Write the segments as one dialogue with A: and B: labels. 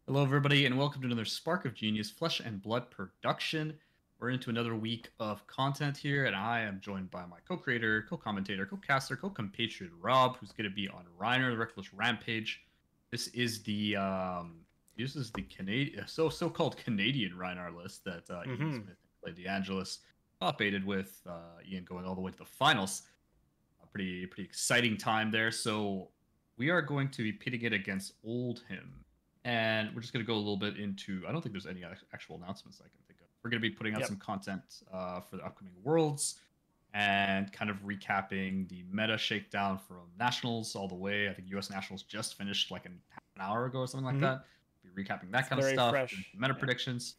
A: Hello, everybody, and welcome to another Spark of Genius Flesh and Blood production. We're into another week of content here, and I am joined by my co-creator, co-commentator, co-caster, co-compatriot Rob, who's going to be on Rhinar, the Reckless Rampage. This is the Canadian, so-called Canadian Rhinar list that Ian Smith played the Angelus, top aided with Ian going all the way to the finals. A pretty exciting time there. So we are going to be pitting it against Oldhim. And we're just going to go a little bit into, I don't think there's any actual announcements I can think of. We're going to be putting out some content for the upcoming Worlds and kind of recapping the meta shakedown from Nationals all the way. I think US Nationals just finished like half an hour ago or something like that. Be recapping that kind of stuff.
B: Fresh.
A: Meta predictions.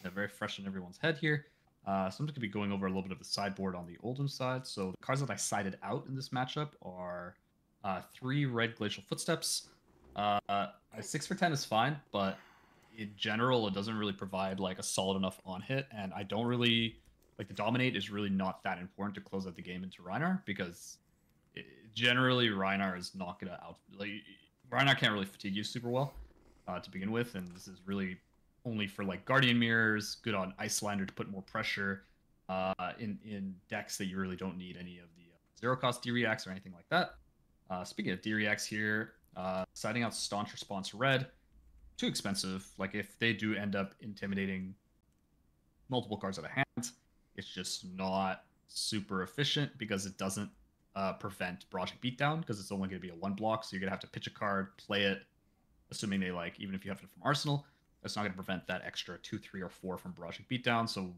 A: They're very fresh in everyone's head here. So I'm just going to be going over a little bit of the sideboard on the Oldhim side. So the cards that I sided out in this matchup are 3 Red Glacial Footsteps. 6 for 10 is fine, but in general, it doesn't really provide like a solid enough on hit, and I don't really like the dominate is really not that important to close out the game into Rhinar because generally Rhinar is not gonna Rhinar can't really fatigue you super well to begin with, and this is really only for like Guardian Mirrors, good on Icelander to put more pressure in decks that you really don't need any of the zero cost D-Reacts or anything like that. Speaking of D-Reacts here. Siding out Staunch Response Red, too expensive. Like if they do end up intimidating multiple cards out of hand, it's just not super efficient because it doesn't prevent Barraging Beatdown because it's only going to be a 1 block. So you're going to have to pitch a card, play it, assuming they even if you have it from Arsenal, that's not going to prevent that extra 2, 3, or 4 from Barraging Beatdown. So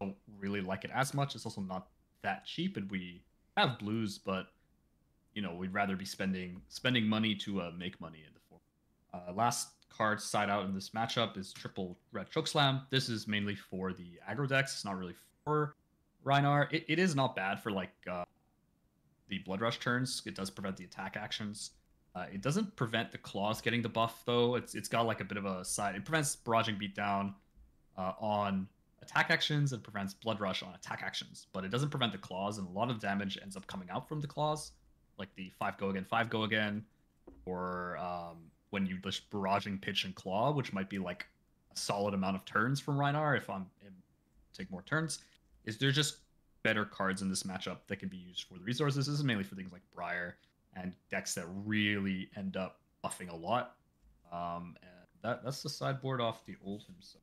A: I don't really like it as much. It's also not that cheap, and we have blues, but we'd rather be spending money to make money in the form. Last card side out in this matchup is triple red Chokeslam. This is mainly for the aggro decks. It's not really for Rhinar. It is not bad for the Blood Rush turns. It does prevent the attack actions. It doesn't prevent the claws getting the buff though. It's got like a bit of a side. It prevents Barraging Beatdown on attack actions and prevents Blood Rush on attack actions, but it doesn't prevent the claws, and a lot of damage ends up coming out from the claws. Like the 5 go again, or when you just barraging pitch and claw, which might be like a solid amount of turns from Rhinar if I'm take more turns. Is there just better cards in this matchup that can be used for the resources? This is mainly for things like Briar and decks that really end up buffing a lot. And that's the sideboard off the Oldhim side.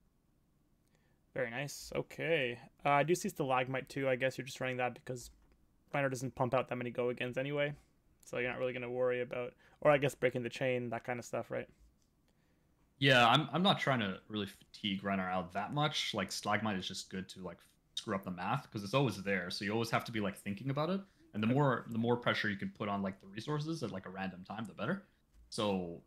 B: Very nice. Okay. I do see Stalagmite too. I guess you're just running that because Rhinar doesn't pump out that many go-agains anyway, so you're not really going to worry about, or I guess breaking the chain, that kind of stuff, right?
A: Yeah, I'm not trying to really fatigue Rhinar out that much. Like Stalagmite is just good to like screw up the math because it's always there, so you always have to be like thinking about it. And the more pressure you can put on like the resources at like a random time, the better. So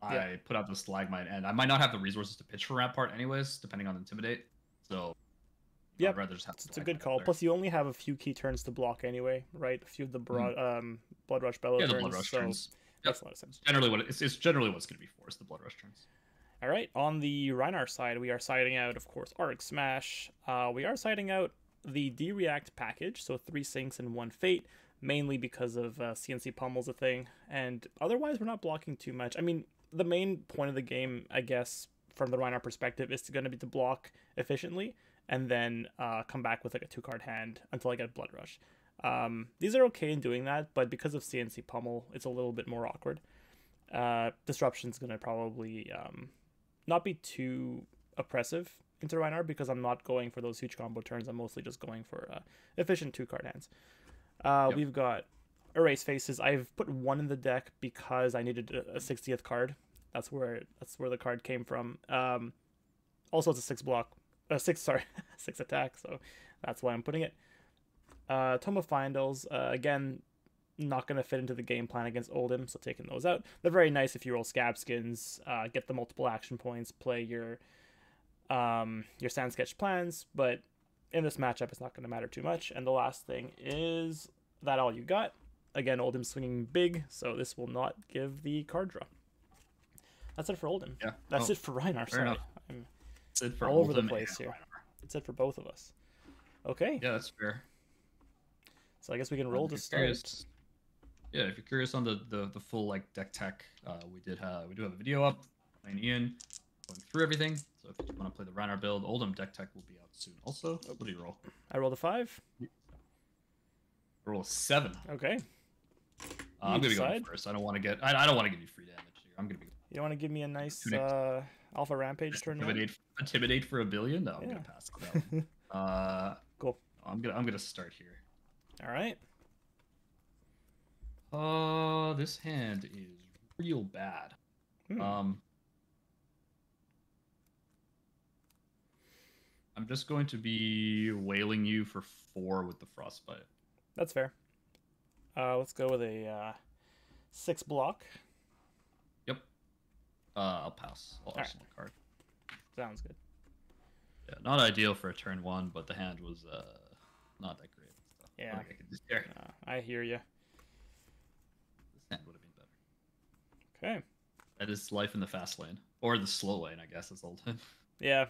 A: I put out the Stalagmite, and I might not have the resources to pitch for Rampart anyways, depending on Intimidate. So
B: yeah,
A: I'd rather just have
B: it's a good call. Plus, you only have a few key turns to block anyway, right? A few of the Blood Rush Bellow turns.
A: The Blood Rush turns.
B: Makes a lot of sense.
A: It's generally what's going to be for is the Blood Rush turns.
B: All right, on the Rhinar side, we are siding out, of course, Arc Smash. We are siding out the D-React package, so 3 Sinks and 1 Fate, mainly because of CNC Pummel's a thing, and otherwise we're not blocking too much. I mean, the main point of the game, I guess, from the Rhinar perspective, is going to be to block efficiently, and then come back with like a 2-card hand until I get Blood Rush. These are okay in doing that, but because of CNC Pummel, it's a little bit more awkward. Disruption's going to probably not be too oppressive into Rhinar because I'm not going for those huge combo turns. I'm mostly just going for efficient 2-card hands. We've got Erase Faces. I've put 1 in the deck because I needed a 60th card. That's where the card came from. Also, it's a 6 attack, so that's why I'm putting it. Tome of Findles, again, not going to fit into the game plan against Oldhim, so taking those out. They're very nice if you roll Scab Skins, get the multiple action points, play your Sand Sketch plans, but in this matchup, it's not going to matter too much. And the last thing is that all you got. Again, Oldhim swinging big, so this will not give the card draw. That's it for Oldhim.
A: Yeah.
B: That's it for Rhinar. Sorry. I'm
A: for
B: all over the place here. It's it for both of us. Okay.
A: Yeah, that's fair.
B: So I guess we can roll to start.
A: Yeah, if you're curious on the full like deck tech, we do have a video up. And Ian, going through everything. So if you want to play the Rhinar build, Oldhim deck tech will be out soon. Also, what do you roll?
B: I rolled a 5.
A: Roll a 7.
B: Okay.
A: I'm gonna be going first. I don't want to get. I don't want to give you free damage here. I'm gonna be.
B: You don't want to give me a nice Alpha Rampage turn one?
A: Intimidate for $1 billion? No, I'm gonna pass on that one.
B: Cool.
A: I'm gonna start here.
B: All right.
A: This hand is real bad. I'm just going to be wailing you for 4 with the Frostbite.
B: That's fair. Let's go with a 6 block.
A: Yep. I'll pass. I'll arsenal card.
B: Sounds good.
A: Yeah, not ideal for a turn 1, but the hand was not that great. So
B: yeah.
A: I could just there.
B: I hear you.
A: This hand would have been better.
B: Okay.
A: That is life in the fast lane. Or the slow lane, I guess, is Oldhim.
B: Yeah.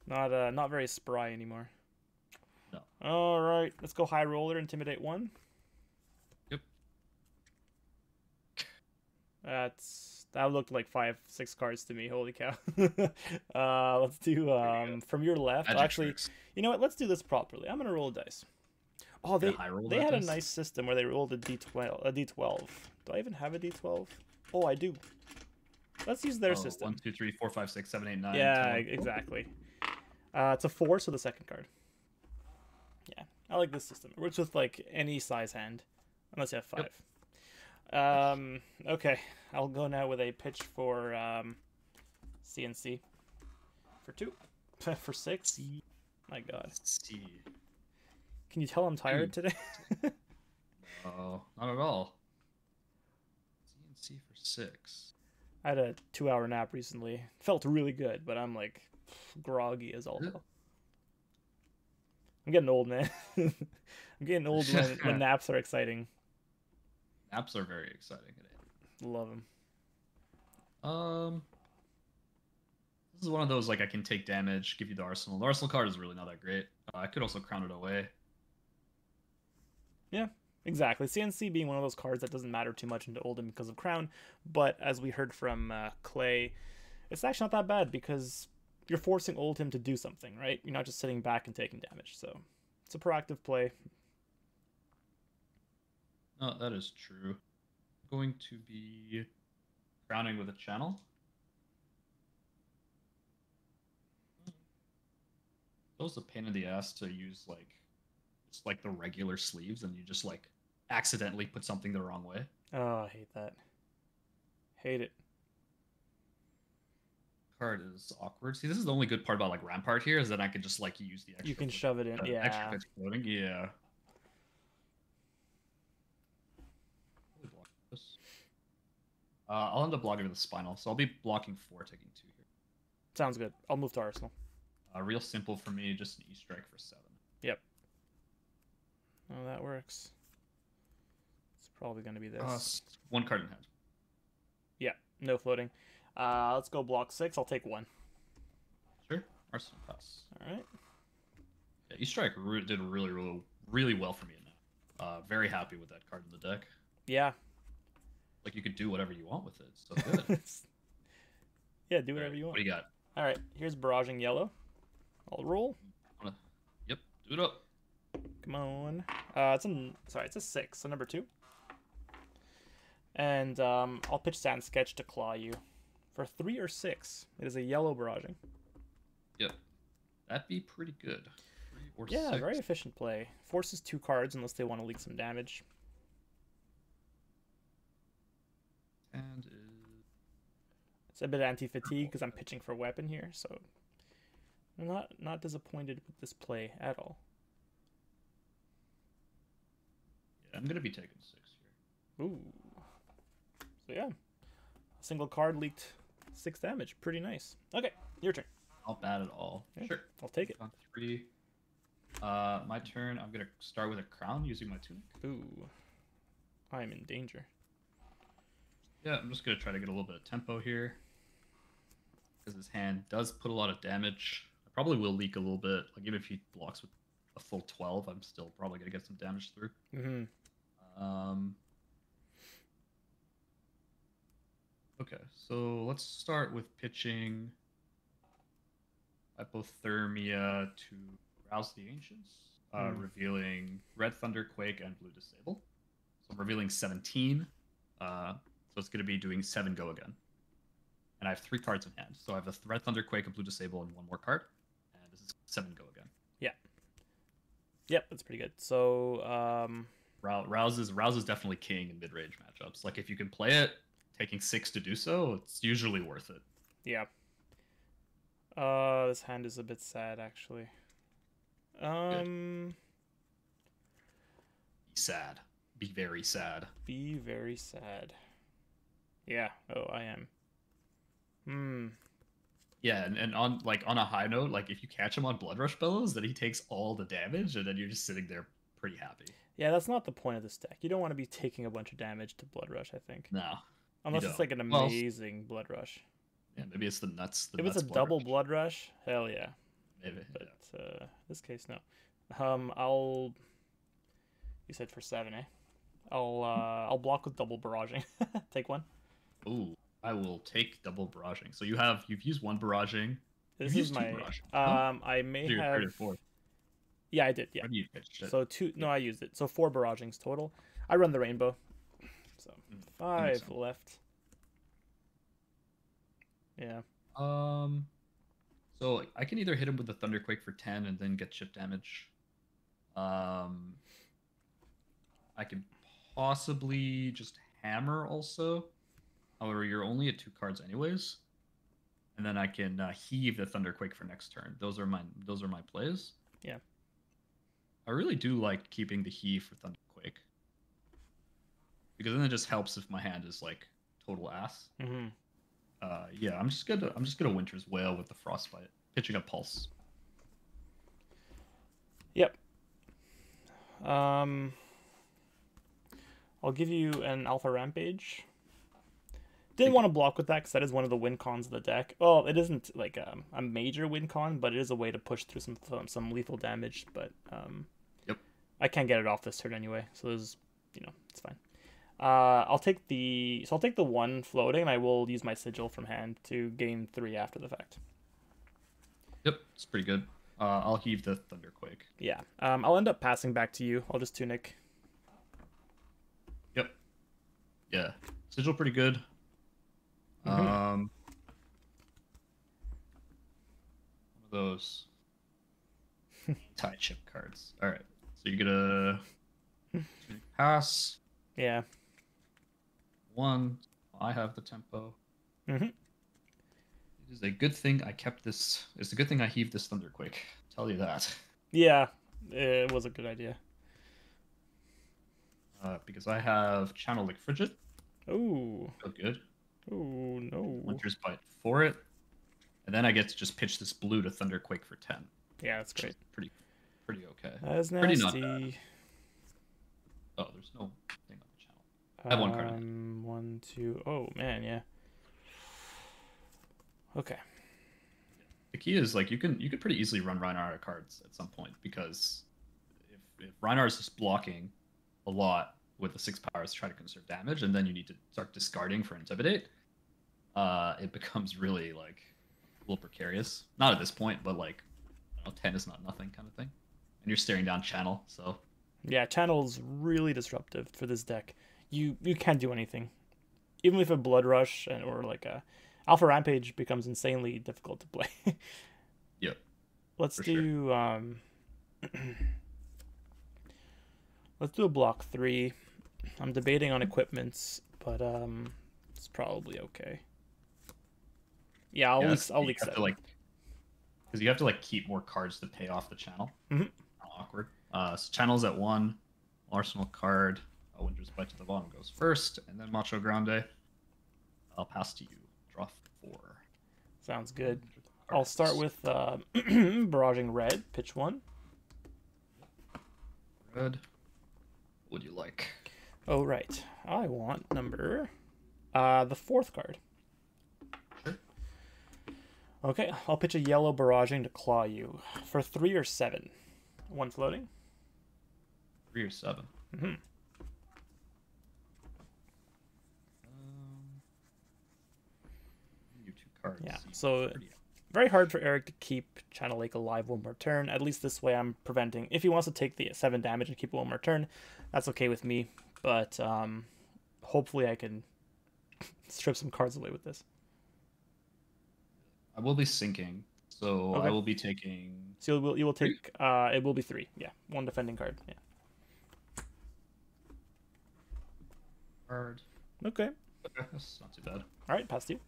B: Not very spry anymore.
A: No.
B: All right, let's go high roller, intimidate 1.
A: Yep.
B: That looked like 5-6 cards to me. Holy cow. Let's do from your left.
A: Magic
B: Actually,
A: tricks.
B: you know what? Let's do this properly. I'm gonna roll a dice. Oh, they had a nice system where they rolled a D12. Do I even have a D12? Oh, I do. Let's use their system.
A: 1, 2, 3, 4, 5, 6, 7, 8, 9.
B: Yeah,
A: 10.
B: exactly. It's a 4, so the second card. Yeah, I like this system. It works with like any size hand, unless you have 5. Yep. Okay, I'll go now with a pitch for CNC for 2, for 6. My God.
A: C.
B: Can you tell I'm tired today?
A: Oh, not at all. CNC for 6.
B: I had a 2-hour nap recently. Felt really good, but I'm like groggy as all hell. I'm getting old, man. I'm getting old when naps are exciting.
A: Naps are very exciting.
B: Love them.
A: This is one of those like I can take damage, give you the arsenal. The arsenal card is really not that great. I could also crown it away.
B: Yeah, exactly. CNC being one of those cards that doesn't matter too much into Oldhim because of crown, but as we heard from Clay, it's actually not that bad because you're forcing Oldhim to do something, right? You're not just sitting back and taking damage, so it's a proactive play.
A: No, that is true. I'm going to be crowning with a channel. It was a pain in the ass to use just like the regular sleeves, and you just like accidentally put something the wrong way.
B: Oh, I hate that. Hate it.
A: Card is awkward. See, this is the only good part about like Rampart here is that I can just like use the extra.
B: You can shove it in, yeah.
A: Extra exploding, yeah. Block this. I'll end up blocking with the spinal, so I'll be blocking 4, taking 2 here.
B: Sounds good. I'll move to Arsenal.
A: Real simple for me, just an E-strike for 7.
B: Yep. Oh, that works. It's probably going to be this.
A: 1 card in hand.
B: Yeah, no floating. Let's go block 6. I'll take 1.
A: Sure. Arsenal pass.
B: All right.
A: Yeah, E-strike did really well for me in that. Very happy with that card in the deck.
B: Yeah.
A: Like you could do whatever you want with it. It's so good.
B: Yeah, do whatever you want.
A: What do you got?
B: All right, here's barraging yellow. I'll roll.
A: Yep, do it up.
B: Come on. It's a 6, so number 2. And I'll pitch Sand Sketch to claw you for 3 or 6. It is a yellow barraging.
A: Yep, that'd be pretty good. 3 or 6.
B: Yeah, very efficient play. Forces 2 cards unless they want to leak some damage.
A: And
B: it's a bit anti-fatigue because I'm pitching for weapon here, so I'm not disappointed with this play at all.
A: Yeah, I'm gonna be taking 6 here.
B: Ooh. So yeah, a single card leaked 6 damage. Pretty nice. Okay, your turn.
A: Not bad at all.
B: Yeah,
A: sure,
B: I'll take it.
A: On 3. My turn. I'm gonna start with a crown using my tunic.
B: Ooh, I'm in danger.
A: Yeah, I'm just gonna try to get a little bit of tempo here because his hand does put a lot of damage. I probably will leak a little bit. Like even if he blocks with a full 12, I'm still probably gonna get some damage through.
B: Mm-hmm.
A: Okay, so let's start with pitching Hypothermia to Rouse the Ancients, revealing Red Thunderquake and Blue Disable. So I'm revealing 17. So it's going to be doing 7 go again. And I have 3 cards in hand. So I have a Red Thunderquake, a Blue Disable, and 1 more card. And this is 7 go again.
B: Yeah. Yep, that's pretty good. So
A: Rouse is definitely king in mid-range matchups. Like if you can play it, taking 6 to do so, it's usually worth it.
B: Yeah. This hand is a bit sad, actually.
A: Be sad. Be very sad.
B: Be very sad. Yeah. Oh, I am.
A: Yeah, and on a high note, like if you catch him on Blood Rush Bellows, then he takes all the damage, and then you're just sitting there pretty happy.
B: Yeah, that's not the point of this deck. You don't want to be taking a bunch of damage to Blood Rush, I think.
A: No.
B: Unless it's like an amazing Blood Rush.
A: Yeah, maybe it's the nuts.
B: If it's a double Blood Rush, hell yeah.
A: Maybe.
B: But this case, no. I'll. You said for 7, eh? I'll block with double barraging. Take 1.
A: Ooh, I will take double barraging. So you've used 1 barraging.
B: This is my. I may have. 3 or 4. Yeah, I did. Yeah.
A: You pitched it.
B: So 2. No, I used it. So 4 barragings total. I run the rainbow. So 5 left. Yeah.
A: So I can either hit him with the Thunderquake for 10 and then get chip damage. I could possibly just hammer also. However, you're only at 2 cards anyways. And then I can heave the Thunderquake for next turn. Those are my plays.
B: Yeah.
A: I really do like keeping the heave for Thunderquake. Because then it just helps if my hand is like total ass.
B: Mm-hmm.
A: Yeah, I'm just gonna Winter's Wail with the Frostbite, pitching a Pulse.
B: Yep. I'll give you an Alpha Rampage. Didn't want to block with that because that is one of the win cons of the deck. Well, it isn't like a major win con, but it is a way to push through some lethal damage. But
A: yep,
B: I can't get it off this turn anyway, so there's it's fine. I'll take the 1 floating, and I will use my sigil from hand to gain 3 after the fact.
A: Yep, it's pretty good. I'll heave the Thunderquake.
B: Yeah. I'll end up passing back to you. I'll just tunic.
A: Yep. Yeah. Sigil pretty good.
B: Mm-hmm.
A: One of those tie chip cards. All right. So you're gonna pass.
B: Yeah.
A: 1. I have the tempo.
B: Mm-hmm.
A: It is a good thing I kept this. It's a good thing I heaved this Thunderquake. Tell you that.
B: Yeah, it was a good idea.
A: Because I have Channel Like Frigid.
B: Ooh.
A: Feel good.
B: Oh no.
A: Winter's Bite for it. And then I get to just pitch this blue to Thunderquake for 10.
B: Yeah, that's great.
A: Pretty okay.
B: That is nasty.
A: Pretty not bad. Oh, there's no thing on the channel. I have 1 card in.
B: 1, 2. Oh man, yeah. Okay.
A: The key is like you could pretty easily run Rhinar out of cards at some point, because if Rhinar is just blocking a lot with the 6 powers to try to conserve damage, and then you need to start discarding for Intimidate, it becomes really like a little precarious. Not at this point, but like 10 is not nothing kind of thing, and you're staring down Channel. So
B: yeah, Channel's really disruptive for this deck. You can't do anything, even with a Blood Rush or like a Alpha Rampage becomes insanely difficult to play.
A: Yep.
B: Let's do let's do a block 3. I'm debating on equipments, but it's probably okay. Yeah, I'll leak 7.
A: Because you have to like keep more cards to pay off the Channel.
B: Mm-hmm.
A: Awkward. So Channel's at 1. Arsenal card. Winter's Bite to the bottom goes first, and then Macho Grande. I'll pass to you. Draw 4.
B: Sounds good. I'll start with barraging red. Pitch 1.
A: Red. What would you like?
B: Oh right, I want number the 4th card.
A: Sure.
B: Okay, I'll pitch a yellow barraging to claw you for 3 or 7. 1 floating.
A: 3 or 7.
B: Mm-hmm.
A: cards.
B: Yeah,
A: seem
B: so
A: pretty-
B: very hard for Eric to keep Channel Lake alive one more turn. At least this way I'm preventing. If he wants to take the 7 damage and keep it one more turn, that's okay with me. But hopefully I can strip some cards away with this.
A: I will be sinking, so
B: Okay.
A: I will be taking.
B: So you will take. It will be 3. Yeah, 1 defending card. Yeah.
A: Card.
B: Okay.
A: Okay, that's not too bad.
B: All right, pass to you.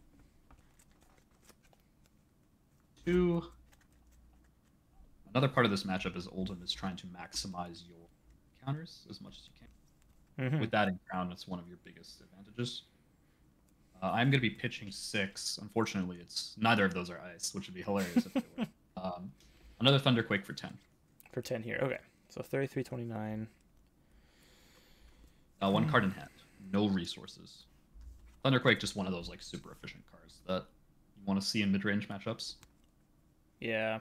A: 2. Another part of this matchup is Oldhim is trying to maximize your counters as much as you can.
B: Mm-hmm.
A: With that in crown, it's one of your biggest advantages. I'm going to be pitching 6. Unfortunately, it's neither of those are ice, which would be hilarious if they were. Another Thunderquake for 10.
B: For 10 here. Okay. So 33, 29.
A: 1 card in hand. No resources. Thunderquake, just one of those like super efficient cards that you want to see in mid-range matchups.
B: Yeah.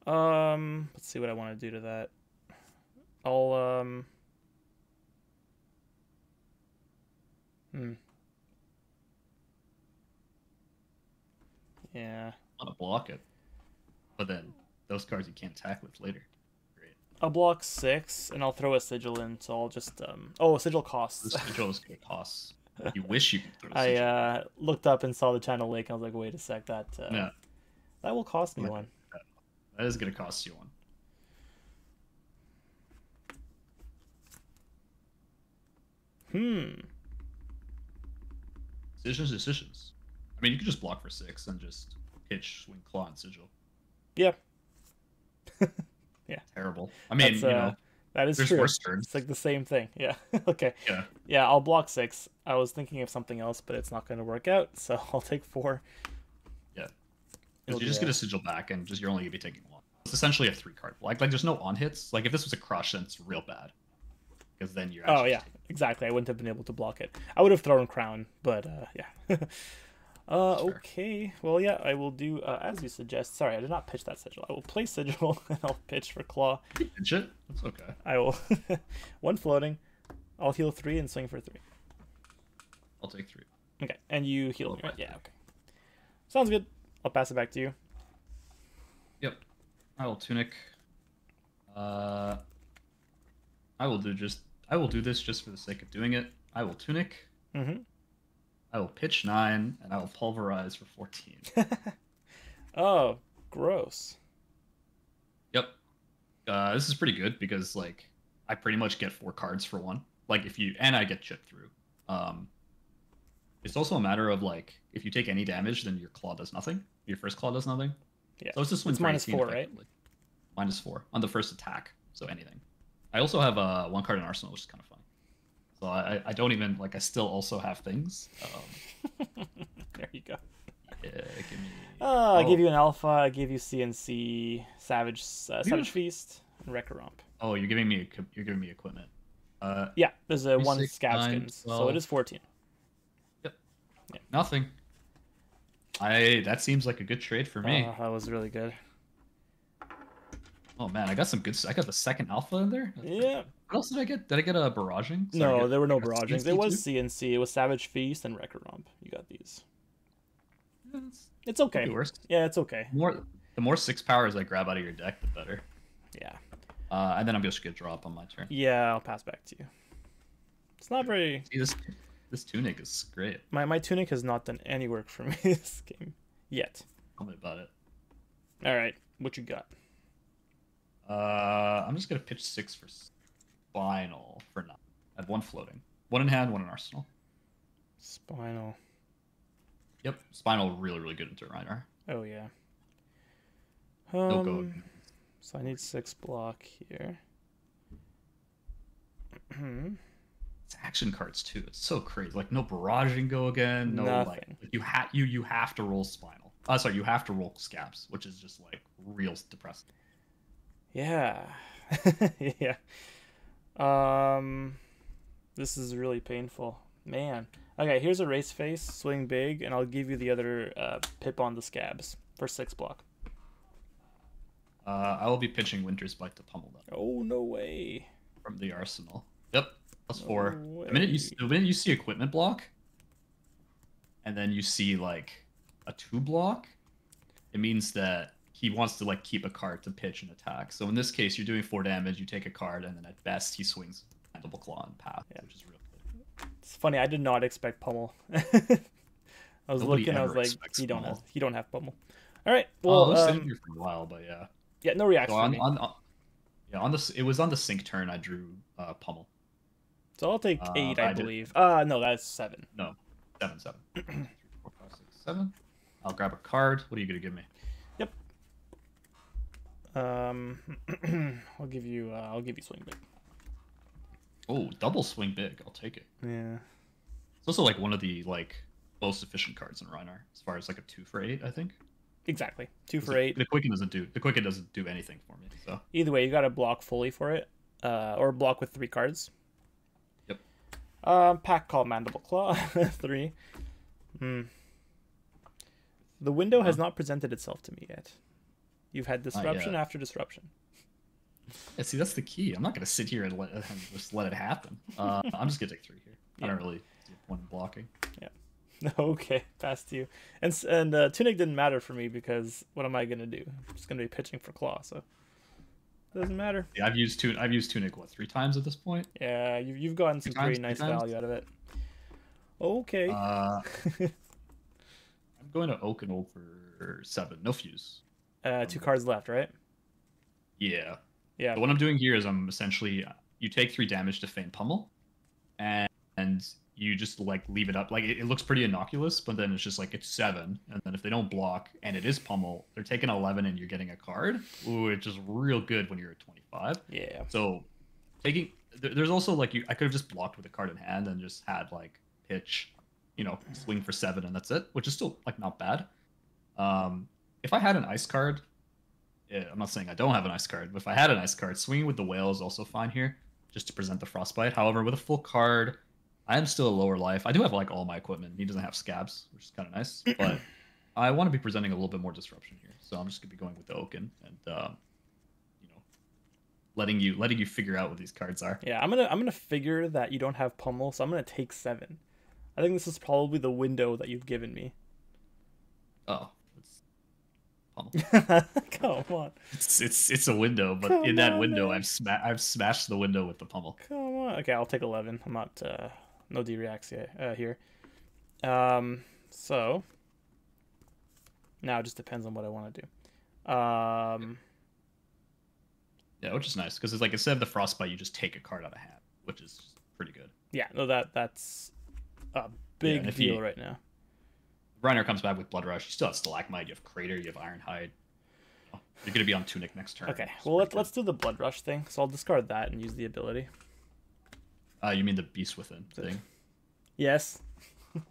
B: Let's see what I want to do to that. I'll Yeah.
A: I want to block it, but then those cards you can't attack with later. Great.
B: I'll block 6 and I'll throw a sigil in, so I'll just oh, sigil costs.
A: This sigil is going to cost. You wish you could throw a sigil.
B: I looked up and saw the Channel Lake and I was like, wait a sec, that
A: Yeah.
B: that will cost me 1.
A: That is going to cost you 1. Decisions. I mean, you could just block for 6 and just pitch, swing, claw, and sigil.
B: Yeah. Yeah.
A: Terrible. I mean,
B: That's,
A: you know,
B: that is
A: there's
B: true.
A: worse turns.
B: It's like the same thing. Yeah. Okay.
A: Yeah.
B: Yeah, I'll block 6. I was thinking of something else, but it's not going to work out, so I'll take 4.
A: Yeah.
B: It'll
A: You just
B: be
A: get a sigil back, and just you're only gonna be taking 1. It's essentially a 3-card block. Like there's no on hits. Like if this was a crush, then it's real bad. Because then you're.
B: Oh yeah, exactly. I wouldn't have been able to block it. I would have thrown crown, but yeah. Okay. Well, yeah, I will do as you suggest. Sorry, I did not pitch that sigil. I will play sigil and I'll pitch for claw.
A: Pitch it. That's okay.
B: I will 1 floating. I'll heal 3 and swing for 3.
A: I'll take 3.
B: Okay, and you heal me, right? Yeah. Okay. Sounds good. I'll pass it back to you.
A: Yep. I will tunic. I will do this just for the sake of doing it. I will tunic.
B: Mm-hmm.
A: I will pitch 9, and I will pulverize for 14.
B: Oh, gross.
A: Yep. This is pretty good because like I pretty much get 4 cards for 1. Like I get chipped through. It's also a matter of like if you take any damage, then your claw does nothing. Your first claw does nothing.
B: Yeah.
A: So it's just
B: It's -4, right?
A: -4 on the first attack. So anything. I also have 1 card in arsenal, which is kind of fun. So I don't even like. I still also have things.
B: There you go.
A: Yeah, give me.
B: I give you an alpha. I give you CNC, Savage Feast, and Wreck-A-Romp.
A: Oh, you're giving me equipment.
B: Yeah, there's a 1
A: 6,
B: scab
A: 9,
B: skins,
A: 12.
B: so it is 14.
A: Yep.
B: Yeah.
A: Nothing. That seems like a good trade for me.
B: That was really good.
A: Oh man, I got some good. I got the second alpha in there.
B: Yeah.
A: What else did I get? Did I get a barraging?
B: No, there were no
A: I got
B: barragings.
A: CNC
B: It was
A: too?
B: CNC. It was Savage Feast and Wreck-A-Romp. You got these.
A: Yeah,
B: It's okay.
A: could be worse.
B: Yeah, it's okay.
A: The more 6 powers I grab out of your deck, the better.
B: Yeah.
A: And then I'm just gonna drop on my turn.
B: Yeah, I'll pass back to you. It's not very.
A: See, this tunic is great.
B: My tunic has not done any work for me this game yet.
A: Tell me about it.
B: All right, what you got?
A: I'm just gonna pitch 6 for Spinal for 9. I have 1 floating, 1 in hand, 1 in arsenal.
B: Spinal.
A: Yep, Spinal really really good into Rhinar.
B: Oh yeah.
A: He'll go.
B: So I need 6 block here.
A: It's action cards too. It's so crazy. Like no barraging go again. No
B: Nothing.
A: like you have to roll Spinal. Sorry, you have to roll Scabs, which is just like real depressing.
B: Yeah. Yeah. This is really painful. Man. Okay, here's a race face, swing big, and I'll give you the other pip on the Scabs for 6 block.
A: I will be pitching Winter's Bite to pummel them
B: Oh, no way.
A: from the arsenal. Yep, +4.
B: No
A: The minute you see equipment block, and then you see like a 2 block, it means that he wants to like keep a card to pitch and attack. So in this case, you're doing 4 damage, you take a card, and then at best he swings Mandible Claw and Path, which is real good.
B: It's funny, I did not expect Pummel. I was looking, I was like, he don't have Pummel. All right, well,
A: I was sitting here for a while, but yeah.
B: Yeah, no reaction.
A: So
B: from me.
A: it was on the sync turn I drew Pummel.
B: So I'll take 8, I believe. No, that's 7.
A: No, 7, 7. 3, 4, 5, 6, 7. I'll grab a card. What are you gonna give me?
B: Yep. I'll give you Swing Big.
A: Oh, double Swing Big. I'll take it.
B: Yeah.
A: It's also like one of the like most efficient cards in Rhinar, as far as like a 2 for 8, I think.
B: Exactly. 2 for 8.
A: The Quicken doesn't do anything for me. So
B: either way, you got to block fully for it, or block with 3 cards.
A: Yep.
B: Pack Call Mandible Claw 3. The window has not presented itself to me yet. You've had disruption after disruption.
A: Yeah, see, that's the key. I'm not gonna sit here and just let it happen. I'm just gonna take 3 here. I don't really see a point in blocking.
B: Yeah. Okay, past you. And Tunic didn't matter for me because what am I gonna do? I'm just gonna be pitching for Claw, so it doesn't matter.
A: Yeah, I've used Tunic what 3 times at this point.
B: Yeah, you've gotten some pretty nice value out of it. Okay.
A: I'm going to Oaken Old for 7. No fuse.
B: 2 cards left, right?
A: Yeah.
B: Yeah.
A: So what I'm doing here is I'm essentially you take 3 damage to feign Pummel, and you just like leave it up. Like it looks pretty innocuous, but then it's just like it's 7, and then if they don't block and it is Pummel, they're taking 11 and you're getting a card. Ooh, it's just real good when you're at 25.
B: Yeah.
A: So taking there's also like I could have just blocked with a card in hand and just had like pitch, swing for 7 and that's it, which is still like not bad. If I had an ice card, I'm not saying I don't have an ice card, but if I had an ice card, swinging with the whale is also fine here, just to present the frostbite. However, with a full card, I am still a lower life. I do have like all my equipment. He doesn't have scabs, which is kind of nice, but I want to be presenting a little bit more disruption here. So I'm just gonna be going with the Oaken and letting you figure out what these cards are.
B: Yeah, I'm gonna figure that you don't have Pummel, so I'm gonna take 7. I think this is probably the window that you've given me.
A: Oh, it's
B: Pummel. Come on.
A: It's a window, but in that window, I've smashed the window with the Pummel.
B: Come on. Okay, I'll take 11. I'm not no D-reacts here. So now it just depends on what I want to do.
A: Yeah, which is nice because it's like instead of the frostbite, you just take a card out of hand, which is pretty good.
B: Yeah, no, that's a big deal right now.
A: Rhinar comes back with Blood Rush. You still have Stalagmite, you have Crater, you have Ironhide. You're going to be on Tunic next turn.
B: Okay, well, let's do the Blood Rush thing. So I'll discard that and use the ability.
A: You mean the Beast Within thing?
B: Yes.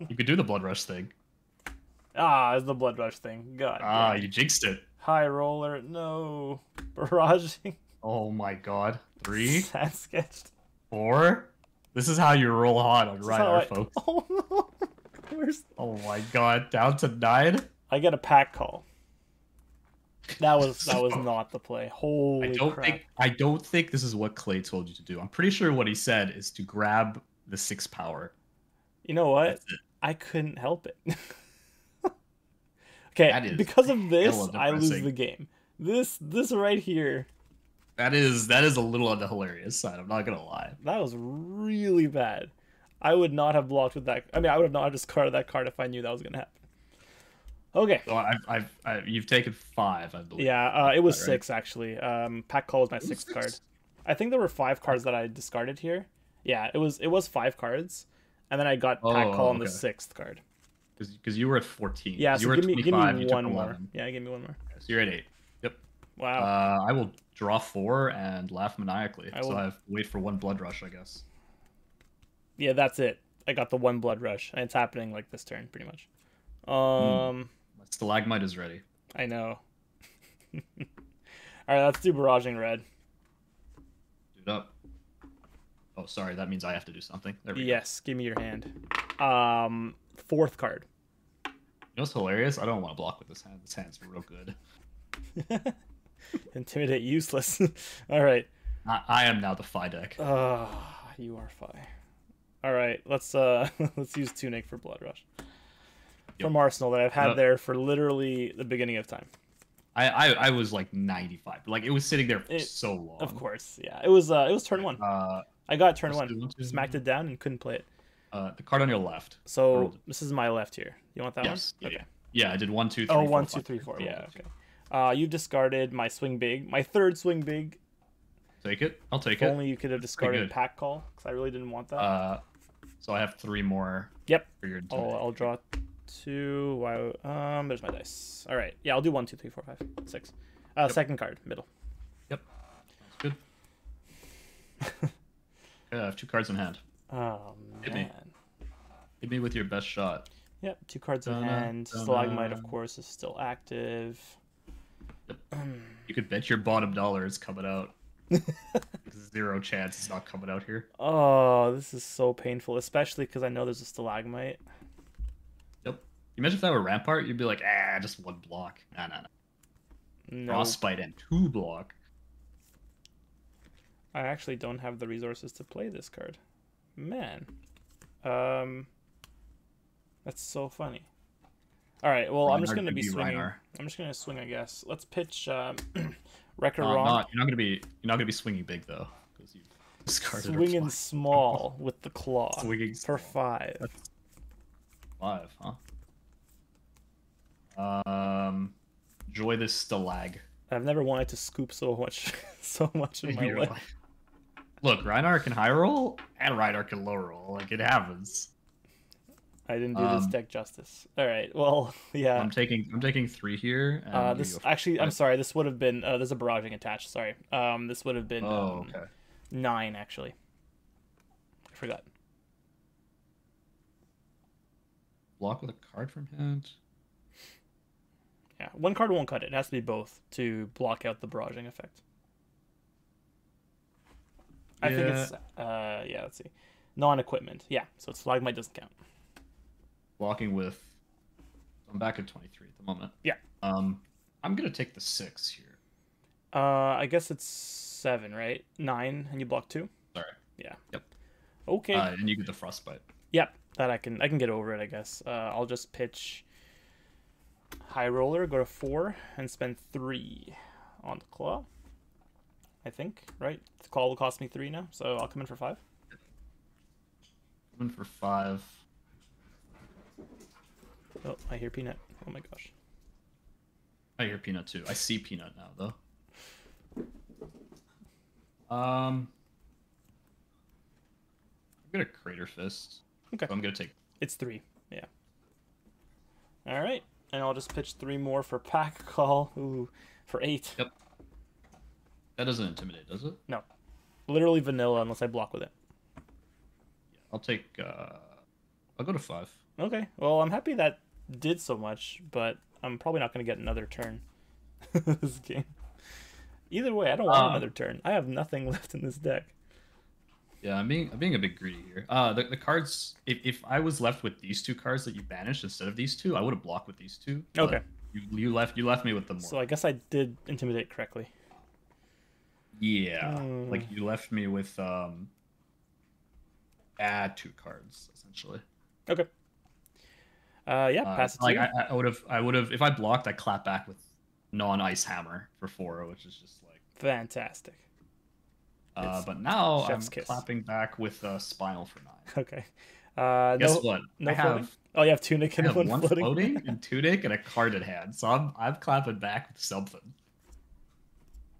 A: You could do the Blood Rush thing.
B: It's the Blood Rush thing. God.
A: You jinxed it.
B: High Roller. No. Barraging.
A: Oh my god. 3.
B: Sand sketched.
A: 4. This is how you roll hot on Rhinar, folks.
B: Oh no.
A: Oh my god. Down to 9.
B: I get a pack call. That was not the play. Holy crap.
A: I don't think this is what Clay told you to do. I'm pretty sure what he said is to grab the 6 power.
B: You know what? I couldn't help it. Okay, because of this, I lose the game. This right here.
A: That is a little on the hilarious side. I'm not gonna lie.
B: That was really bad. I would not have blocked with that. I mean, I would have not discarded that card if I knew that was gonna happen. Okay.
A: So you've taken 5, I believe.
B: Yeah, it was 6 actually. Pack Call was my 6th card. I think there were 5 cards that I discarded here. Yeah, it was 5 cards, and then I got Pack Call on the 6th card.
A: Because you were at 14.
B: Yeah, so
A: you were
B: give
A: at
B: me
A: 25,
B: one more. Yeah, give me one more.
A: Okay, so you're at 8. Yep.
B: Wow.
A: I will draw 4 and laugh maniacally. So I have to wait for 1 Blood Rush, I guess.
B: Yeah, that's it. I got the 1 Blood Rush, and it's happening like this turn, pretty much.
A: My Stalagmite is ready.
B: I know. All right, let's do Barraging Red.
A: Do it up. Oh, sorry, that means I have to do something. There we go.
B: Yes, give me your hand. 4th card.
A: You know what's hilarious? I don't want to block with this hand. This hand's real good.
B: Intimidate useless. All right.
A: I am now the Phi deck.
B: You are Phi. All right, let's use Tunic for Blood Rush. from Arsenal that I've had there for literally the beginning of time.
A: I was like 95. Like it was sitting there for so long.
B: Of course, yeah. It was turn 1. I got turn 1. Smacked it down and couldn't play it.
A: The card on your left.
B: So this is my left here. You want that one?
A: Yeah,
B: okay.
A: Yeah, I did 1, 2, 3.
B: Oh, 1, 2, 3, 4. Yeah, okay. You discarded my swing big, my third swing big.
A: Take it. I'll take
B: it.
A: it.
B: Only you could have discarded pack call because I really didn't want that.
A: So I have 3 more.
B: Yep.
A: For your
B: I'll draw 2. There's my dice. All right. Yeah, I'll do 1, 2, 3, 4, 5, 6. Second card, middle.
A: Yep. Sounds good. I have 2 cards in hand.
B: Oh man.
A: Hit me with your best shot.
B: Yep, 2 cards in hand. Stalagmite, of course, is still active.
A: Yep. You could bet your bottom dollar is coming out. 0 chance it's not coming out here.
B: Oh, this is so painful, especially because I know there's a stalagmite.
A: Yep. Imagine if that were Rampart, you'd be like, just 1 block. No. Frostbite and 2 block.
B: I actually don't have the resources to play this card. Man. That's so funny. All right, well, I'm just going to be swinging. Rhinar. I'm just going to swing, I guess. Let's pitch Wrecker Wrong.
A: You're not going to be swinging big though, because you discarded.
B: Swinging small with the claw.
A: Swinging
B: for 5.
A: That's 5, huh? Enjoy this stalag.
B: I've never wanted to scoop so much in my life.
A: Look, Rhinar can high roll and Rhinar can low roll. Like it happens.
B: I didn't do this deck justice. All right, well, yeah.
A: I'm taking 3 here.
B: This actually, I'm sorry. This would have been. There's a barraging attached. Sorry. This would have been.
A: Okay.
B: 9 actually. I forgot.
A: Block with a card from hand.
B: Yeah, 1 card won't cut it. It has to be both to block out the barraging effect. I think it's yeah. Let's see. Non-equipment. Yeah, so it's Stalagmite doesn't count.
A: Blocking with. I'm back at 23 at the moment.
B: Yeah.
A: I'm gonna take the 6 here.
B: I guess it's 7, right? 9, and you block 2.
A: Sorry.
B: Yeah.
A: Yep.
B: Okay.
A: And you get the frostbite.
B: Yep. That I can get over it, I guess. I'll just pitch High Roller, go to 4, and spend 3 on the claw. I think, right? The claw will cost me 3 now, so I'll come in for 5.
A: Come in for 5.
B: Oh, I hear Peanut. Oh my gosh.
A: I hear Peanut too. I see Peanut now, though. I'm gonna Crater Fist.
B: Okay.
A: So I'm gonna take.
B: It's 3. Yeah. All right, and I'll just pitch 3 more for Pack Call. Ooh, for 8.
A: Yep. That doesn't intimidate, does it?
B: No. Literally vanilla unless I block with it.
A: Yeah, I'll take. I'll go to 5.
B: Okay. Well, I'm happy that did so much, but I'm probably not going to get another turn this game. Either way, I don't want another turn. I have nothing left in this deck.
A: Yeah, I'm being a bit greedy here. The cards. If I was left with these 2 cards that you banished instead of these 2, I would have blocked with these 2.
B: Okay.
A: You left me with them more.
B: So I guess I did intimidate correctly.
A: Yeah, like you left me with add 2 cards essentially.
B: Okay. Yeah, pass it to
A: like
B: you.
A: I would have if I blocked, I clap back with non-ice hammer for 4, which is just like
B: fantastic.
A: But now I'm
B: kiss.
A: clapping back with spinal for 9.
B: Okay.
A: Guess what?
B: No floating? Oh, you have Tunic and 1
A: floating and Tunic and a card in hand. So I'm clapping back with something.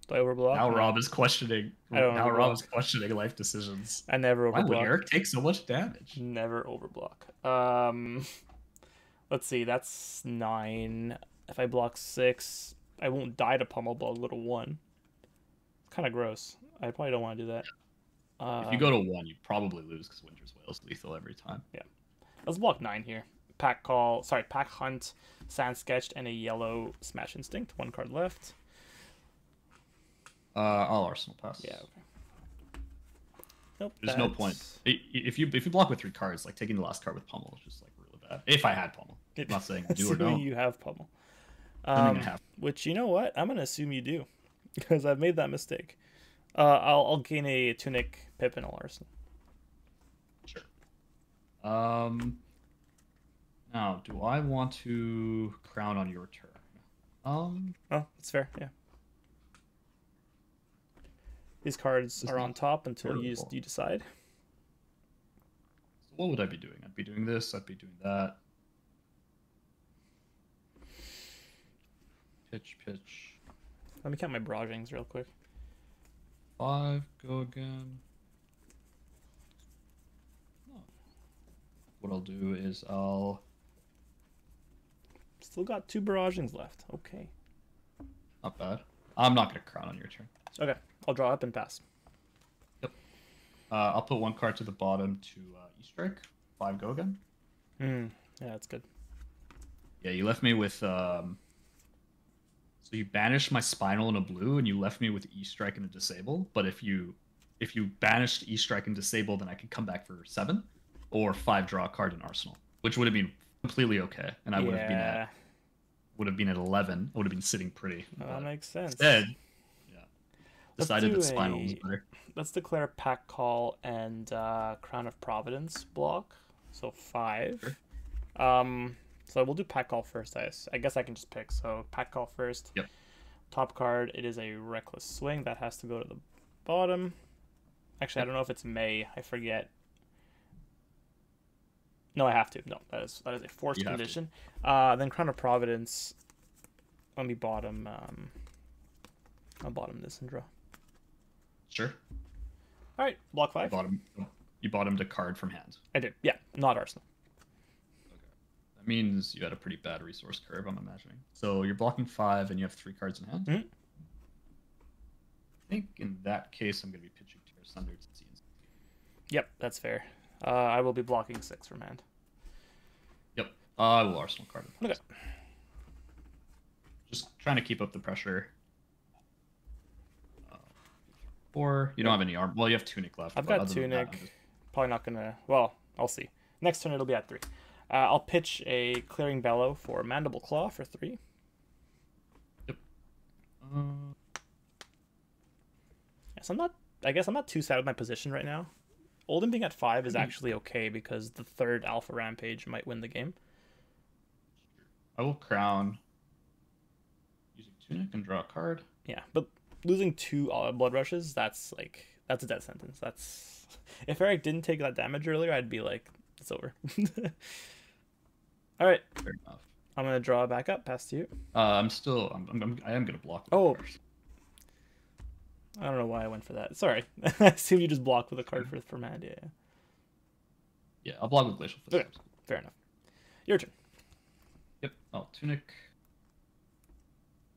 B: Do I overblock?
A: Now Rob is questioning. Now Rob is questioning life decisions.
B: I never overblock.
A: Why would Eric take so much damage?
B: Never overblock. Let's see. That's 9. If I block 6, I won't die to pummel, but I'll go to 1. It's kind of gross. I probably don't want to do that.
A: If you go to 1, you probably lose because Winter's Wail is lethal every time.
B: Yeah. Let's block 9 here. Pack Hunt, Sand Sketched, and a yellow Smash Instinct. 1 card left.
A: I'll Arsenal pass.
B: Yeah. Okay. Nope.
A: There's no point. If you block with 3 cards, like taking the last card with pummel is just like really bad. If I had pummel, I'm not saying do or don't.
B: You have pummel.
A: Have.
B: Which, you know what? I'm gonna assume you do, because I've made that mistake. I'll gain a Tunic, Pip, and I'll Arsenal.
A: Sure. Now, do I want to crown on your turn?
B: Oh, that's fair. Yeah. These cards are on top until you decide.
A: So what would I be doing? I'd be doing this. I'd be doing that. Pitch, pitch.
B: Let me count my barragings real quick.
A: 5, go again. Oh. What I'll do is I'll...
B: Still got 2 barragings left. Okay.
A: Not bad. I'm not going to crown on your turn.
B: Okay. I'll draw up and pass.
A: Yep. I'll put 1 card to the bottom to E-Strike. 5, go again.
B: Yeah, that's good.
A: Yeah, you left me with... So you banished my Spinal and a blue, and you left me with E-Strike and a Disable. But if you banished E-Strike and Disable, then I could come back for 7. Or 5, draw a card in Arsenal. Which would have been completely okay. And I would have been at 11. I would have been sitting pretty.
B: That makes sense.
A: Instead, decided that Spinal was better.
B: Let's declare Pack Call and Crown of Providence block. So 5. Sure. So we'll do Pack Call first. I guess I can just pick. So Pack Call first.
A: Yep.
B: Top card, it is a Reckless Swing. That has to go to the bottom. Actually, I don't know if it's May. I forget. No, I have to. No, that is a forced condition. Then Crown of Providence. Let me bottom. I'll bottom this and draw.
A: Sure.
B: All right, block 5.
A: You bottomed a card from hand.
B: I did. Yeah, not Arsenal.
A: Okay. That means you had a pretty bad resource curve, I'm imagining. So you're blocking 5 and you have 3 cards in hand.
B: Mm-hmm.
A: I think in that case, I'm going to be pitching Tues and Thurs.
B: Yep, that's fair. I will be blocking 6 from hand.
A: Yep. I will Arsenal card.
B: Okay.
A: Just trying to keep up the pressure. 4. You don't have any arm. Well, you have Tunic left.
B: I've got Tunic. Probably not going to... Well, I'll see. Next turn, it'll be at 3. I'll pitch a Clearing Bellow for Mandible Claw for 3.
A: Yep.
B: Yes, I guess I'm not too sad with my position right now. Oldhim being at 5 is actually okay because the 3rd Alpha Rampage might win the game.
A: I will crown using Tunic and draw a card.
B: Yeah, but losing 2 Blood Rushes, that's a death sentence. That's if Eric didn't take that damage earlier, I'd be like, it's over. All right.
A: Fair enough.
B: I'm gonna draw back up. Pass to you.
A: I am gonna block.
B: Oh. I don't know why I went for that. Sorry. I assume you just block with a card from hand. Yeah.
A: Yeah, I'll block with Glacial Footsteps.
B: Okay. Fair enough. Your turn.
A: Yep. Oh, Tunic.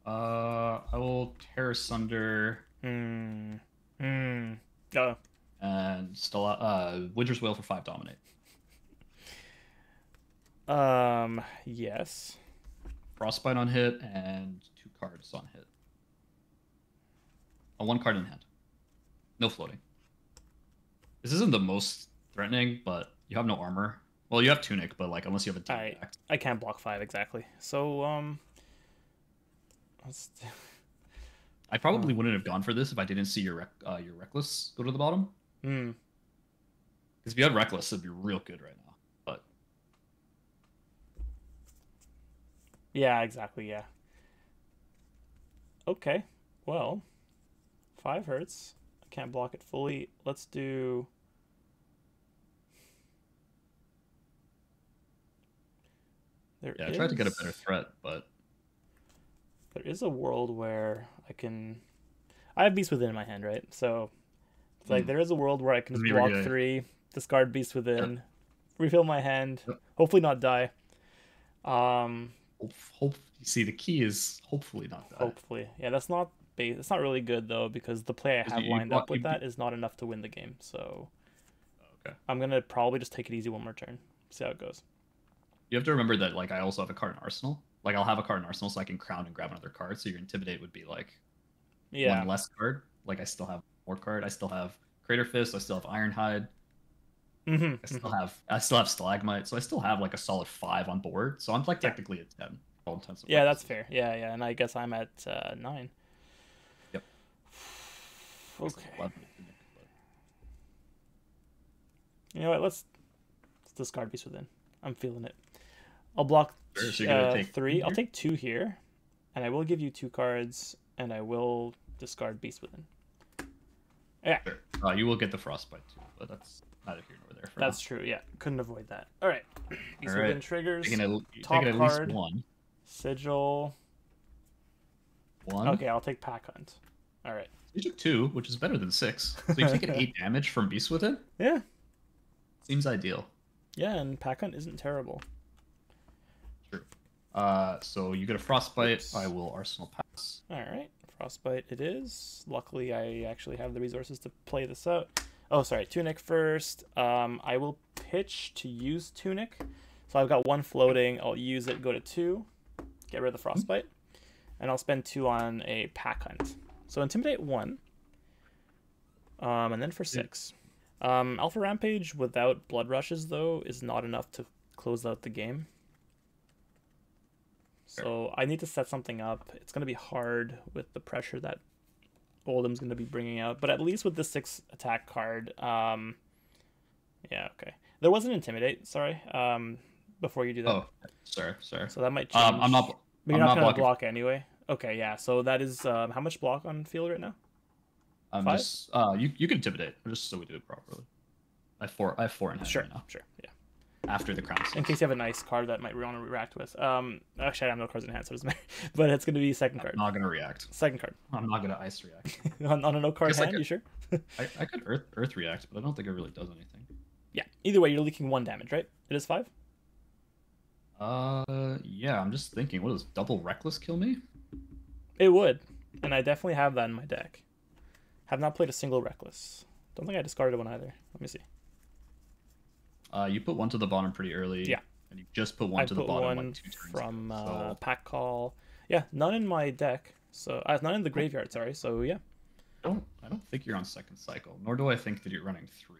A: I will tear asunder.
B: Oh.
A: And Winter's Wail for 5 dominate.
B: Yes.
A: Frostbite on hit and 2 cards on hit. 1 card in hand. No floating. This isn't the most threatening, but you have no armor. Well, you have Tunic, but like unless you have a
B: I can't block 5 exactly. So
A: I probably wouldn't have gone for this if I didn't see your Reckless go to the bottom. Because if you had Reckless, it'd be real good right now. But
B: yeah, exactly. Yeah. Okay. Well, 5 hurts. I can't block it fully. Let's do.
A: I tried to get a better threat, but
B: there is a world where I have Beast Within in my hand, right? So it's like there is a world where I can just block 3, discard Beast Within, refill my hand, hopefully not die.
A: See, the key is hopefully not die.
B: Hopefully, yeah. That's not really good though, because the play I have lined up with that is not enough to win the game. So
A: okay,
B: I'm gonna probably just take it easy one more turn, see how it goes.
A: You have to remember that like I also have a card in Arsenal. Like I'll have a card in Arsenal, so I can crown and grab another card. So your Intimidate would be like 1 less card. Like I still have more card. I still have Crater Fist. I still have Ironhide. I still have Stalagmite. So I still have like a solid 5 on board. So I'm like technically at 10. All intents and
B: purposes. That's fair. Yeah, and I guess I'm at 9.
A: Yep.
B: Okay. You know what? Let's discard Beast Within. I'm feeling it. I'll block
A: Sure, so you're gonna take
B: 3. I'll
A: here?
B: take 2 here, and I will give you 2 cards, and I will discard Beast Within. Yeah.
A: Sure. You will get the Frostbite too, but that's neither here nor there for
B: That's true, yeah. Couldn't avoid that. All right. Beast
A: All right.
B: Within triggers.
A: Taking
B: Top
A: at
B: card.
A: least one.
B: Sigil.
A: One.
B: Okay, I'll take Pack Hunt. All right.
A: You took 2, which is better than 6. So you've taken 8 damage from Beast Within?
B: Yeah.
A: Seems ideal.
B: Yeah, and Pack Hunt isn't terrible.
A: True. So you get a Frostbite.
B: Oops.
A: I will Arsenal Pass.
B: All right. Frostbite it is. Luckily, I actually have the resources to play this out. Oh, sorry. Tunic first. I will pitch to use Tunic. So I've got 1 floating. I'll use it, go to 2. Get rid of the Frostbite. And I'll spend 2 on a Pack Hunt. So Intimidate 1. And then for 6. Alpha Rampage without Blood Rushes, though, is not enough to close out the game. So I need to set something up. It's going to be hard with the pressure that Oldhim's going to be bringing out. But at least with the 6 attack card, yeah, okay. There was an Intimidate, sorry, before you do that.
A: Oh, sorry.
B: So that might change.
A: I'm not.
B: But you're
A: I'm
B: not going to
A: blocking.
B: block anyway. Okay, yeah. So that is how much block on field right now?
A: I'm
B: 5?
A: just. You can Intimidate just so we do it properly. I have 4 in hand
B: Sure,
A: right now.
B: sure, yeah.
A: After the crown.
B: In case you have a nice card that might want to react with. Actually, I have no cards in hand, so it doesn't matter. But it's going to be second card.
A: I'm not gonna react.
B: Second card.
A: I'm not gonna ice react.
B: on a no card
A: Guess I
B: hand,
A: could-
B: you sure?
A: I could earth react, but I don't think it really does anything.
B: Yeah. Either way, you're leaking 1 damage, right? It is 5?
A: Yeah. I'm just thinking. What does double reckless kill me?
B: It would. And I definitely have that in my deck. Have not played a single reckless. Don't think I discarded one either. Let me see.
A: You put 1 to the bottom pretty early.
B: Yeah.
A: And you just put 1 to the bottom
B: 1
A: like 2 turns
B: from
A: ago, so
B: Pack Call. Yeah, none in my deck. So none in the graveyard, sorry. So yeah.
A: I don't think you're on second cycle, nor do I think that you're running 3.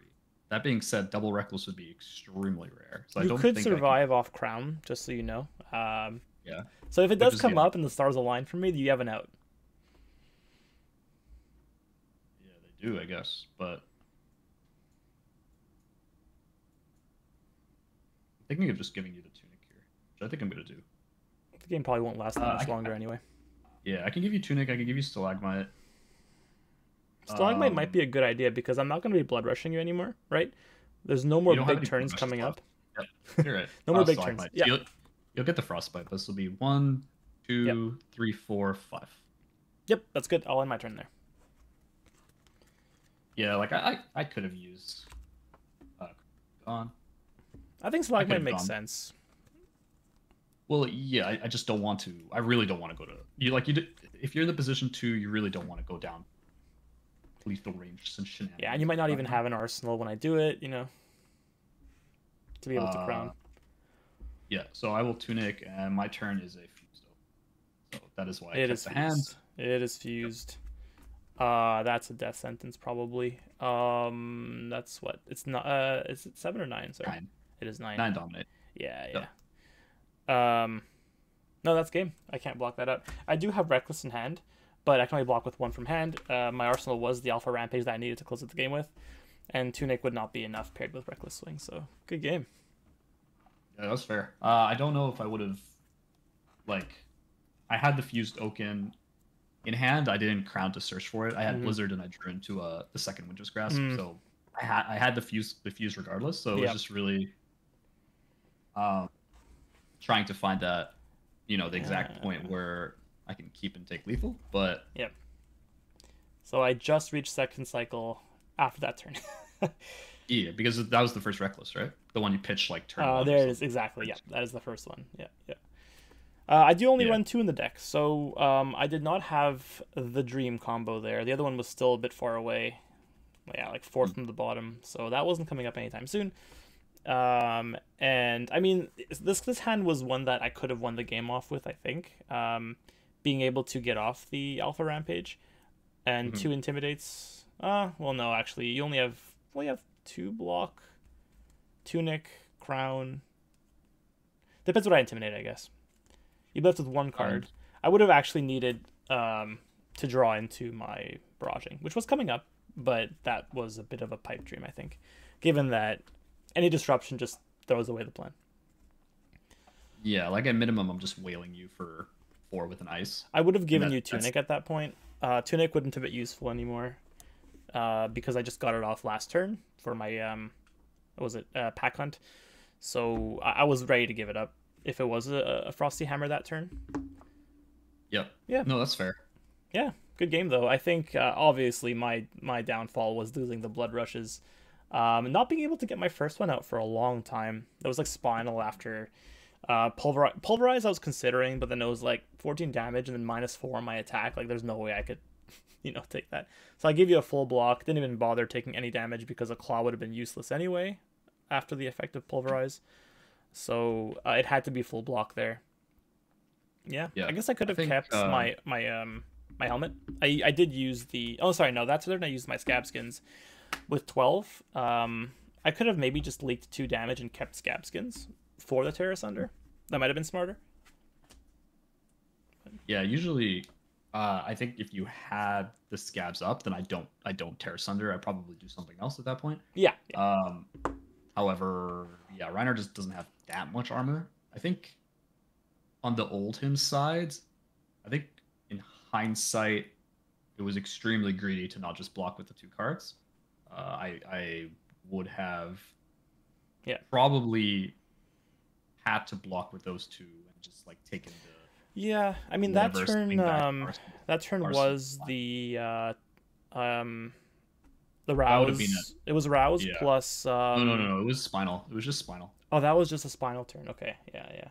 A: That being said, double reckless would be extremely rare. So I
B: You
A: don't
B: could
A: think
B: survive off Crown, just so you know.
A: Yeah.
B: So if it
A: Which
B: does
A: is
B: come
A: good.
B: up and the stars align for me, you have an out.
A: Yeah, they do, I guess. But I'm thinking of just giving you the tunic here, which I think I'm gonna do.
B: The game probably won't last that much longer anyway.
A: Yeah, I can give you tunic. I can give you stalagmite.
B: Stalagmite might be a good idea because I'm not going to be blood rushing you anymore, right? There's no more
A: You don't have
B: big
A: any
B: turns
A: blood
B: coming
A: rushes
B: up.
A: Yep, you're right.
B: No more big
A: stalagmite.
B: turns. Yeah.
A: You'll get the frostbite. This will be 1, 2, 3, 4, 5.
B: Yep, that's good. I'll end my turn there.
A: Yeah, like I could have used on.
B: I think Stalagmite
A: could've
B: makes
A: gone.
B: sense.
A: Well, yeah, I just don't want to. I really don't want to go to you. Like if you're in the position to, you really don't want to go down lethal range and shenanigans.
B: Yeah, and you might not even have an arsenal when I do it, to be able to crown.
A: Yeah, so I will tunic, and my turn is a fused. So that is why I
B: It
A: kept
B: is
A: the hand.
B: fused. It is fused. That's a death sentence probably. That's what it's not. Is it 7 or 9? Sorry,
A: 9.
B: It is 9.
A: 9 dominate.
B: Yeah. No, that's game. I can't block that out. I do have reckless in hand, but I can only block with 1 from hand. My arsenal was the alpha rampage that I needed to close out the game with, and tunic would not be enough paired with reckless swing. So good game.
A: Yeah, that's fair. I don't know if I would have, I had the fused oak in hand. I didn't crown to search for it. I had blizzard, and I drew into the second winter's grasp. So I had the fuse regardless. So it was just really trying to find that, the exact point where I can keep and take lethal. But
B: Yep. So I just reached second cycle after that turn.
A: yeah, because that was the first reckless, right? The one you pitched turn 1.
B: There it is, exactly. Yeah, that is the first one. Yeah. I do only run 2 in the deck, so I did not have the dream combo there. The other one was still a bit far away. Yeah, 4th from the bottom, so that wasn't coming up anytime soon. And I mean, this hand was one that I could have won the game off with, I think. Being able to get off the alpha rampage and 2 intimidates. Well, no, actually, you only have 2 block, tunic, crown. Depends what I intimidate, I guess. You left with 1 card. I would have actually needed to draw into my barraging, which was coming up, but that was a bit of a pipe dream, I think, given that any disruption just throws away the plan.
A: Yeah, like at minimum, I'm just wailing you for 4 with an ice.
B: I would have
A: And
B: given you Tunic at that point. Tunic wouldn't have been useful anymore, because I just got it off last turn for my what was it, pack hunt. So I was ready to give it up if it was a Frosty Hammer that turn.
A: Yep.
B: Yeah.
A: No, that's fair.
B: Yeah, good game though. I think obviously my downfall was losing the blood rushes, not being able to get my first one out for a long time. That was like Spinal after Pulverize. I was considering, but then it was like 14 damage and then -4 on my attack. Like there's no way I could, take that. So I gave you a full block. Didn't even bother taking any damage because a claw would have been useless anyway after the effect of Pulverize. So it had to be full block there. Yeah. I guess I could have kept my helmet. I did use the... Oh, sorry, no, that's when I used my scab skins with 12. I could have maybe just leaked 2 damage and kept scab skins for the Terra Sunder. That might have been smarter.
A: Yeah, usually, I think if you had the scabs up, then I don't Terra Sunder. I probably do something else at that point.
B: Yeah.
A: However, yeah, Rhinar just doesn't have that much armor. I think on the Oldhim side, I think in hindsight, it was extremely greedy to not just block with the 2 cards. I would have probably had to block with those 2 and just like taken the...
B: Yeah, I mean that turn was the rouse. It was rouse plus
A: No, it was spinal. It was just spinal.
B: Oh, that was just a spinal turn. Okay. Yeah.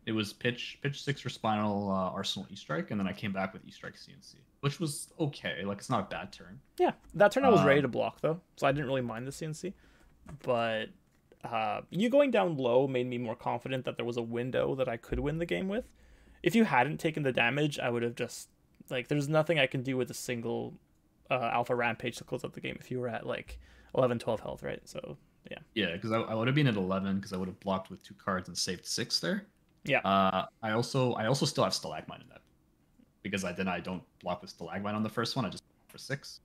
A: It was pitch 6 for spinal, Arsenal E-Strike, and then I came back with E-Strike CNC, which was okay. Like, it's not a bad turn.
B: Yeah, that turn I was ready to block, though, so I didn't really mind the CNC. But you going down low made me more confident that there was a window that I could win the game with. If you hadn't taken the damage, I would have just... Like, there's nothing I can do with a single Alpha Rampage to close out the game if you were at, like, 11, 12 health, right? So, yeah.
A: Yeah, because I would have been at 11, because I would have blocked with 2 cards and saved 6 there.
B: Yeah.
A: I also still have Stalagmite in that, because I don't block with Stalagmite on the first one. I just block for 6.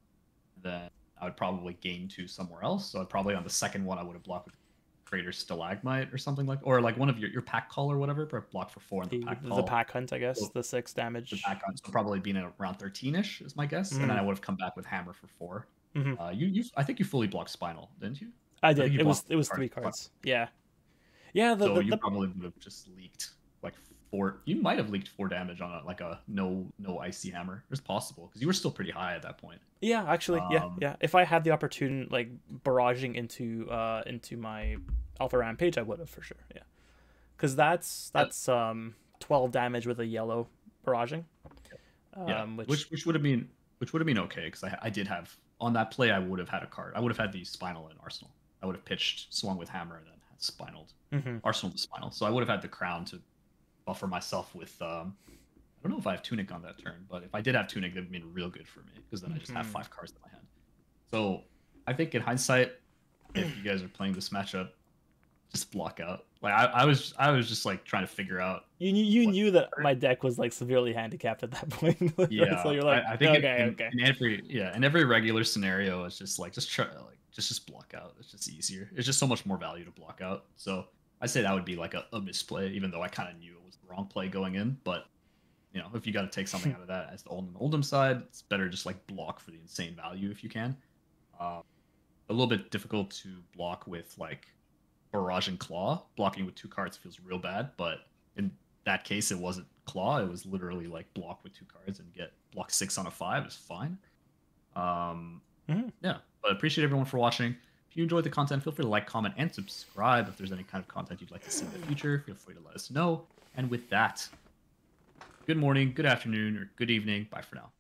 A: Then I would probably gain 2 somewhere else. So I'd probably on the second one I would have blocked with Crater Stalagmite or something like, or like one of your pack call or whatever. But block for 4 in the pack call.
B: The pack hunt, I guess. So, the 6 damage.
A: The pack hunt, so probably being at around 13ish is my guess, and then I would have come back with Hammer for 4. I think you fully blocked Spinal, didn't you?
B: I did. It was 3 cards. Yeah. Yeah,
A: so you probably would have just leaked like 4. You might have leaked 4 damage on a no icy hammer. It's possible because you were still pretty high at that point.
B: Yeah, actually, yeah. If I had the opportunity, like barraging into my Alpha Rampage, I would have for sure. Yeah, because that's 12 damage with a yellow barraging.
A: Which would have been okay because I did have on that play. I would have had a card. I would have had the Spinal in Arsenal. I would have pitched, swung with Hammer, and then had Spinaled. Arsenal to Spinal. So I would have had the crown to buffer myself with. I don't know if I have Tunic on that turn, but if I did have Tunic, that would have been real good for me because then I just have 5 cards in my hand. So I think in hindsight, if you guys are playing this matchup, just block out. Like I was just like trying to figure out.
B: You knew that my deck was like severely handicapped at that point.
A: Yeah.
B: So you're like,
A: I think
B: okay.
A: In every regular scenario, it's just like just block out. It's just easier. It's just so much more value to block out. So I say that would be like a misplay, even though I kind of knew it was the wrong play going in. But if you got to take something out of that as the Oldhim side, it's better just like block for the insane value if you can. A little bit difficult to block with like Barrage and Claw. Blocking with 2 cards feels real bad, but in that case, it wasn't Claw. It was literally like block with 2 cards and get block 6 on a 5 is fine. Yeah, but appreciate everyone for watching. If you enjoyed the content, feel free to like, comment, and subscribe. If there's any kind of content you'd like to see in the future, feel free to let us know. And with that, good morning, good afternoon, or good evening. Bye for now.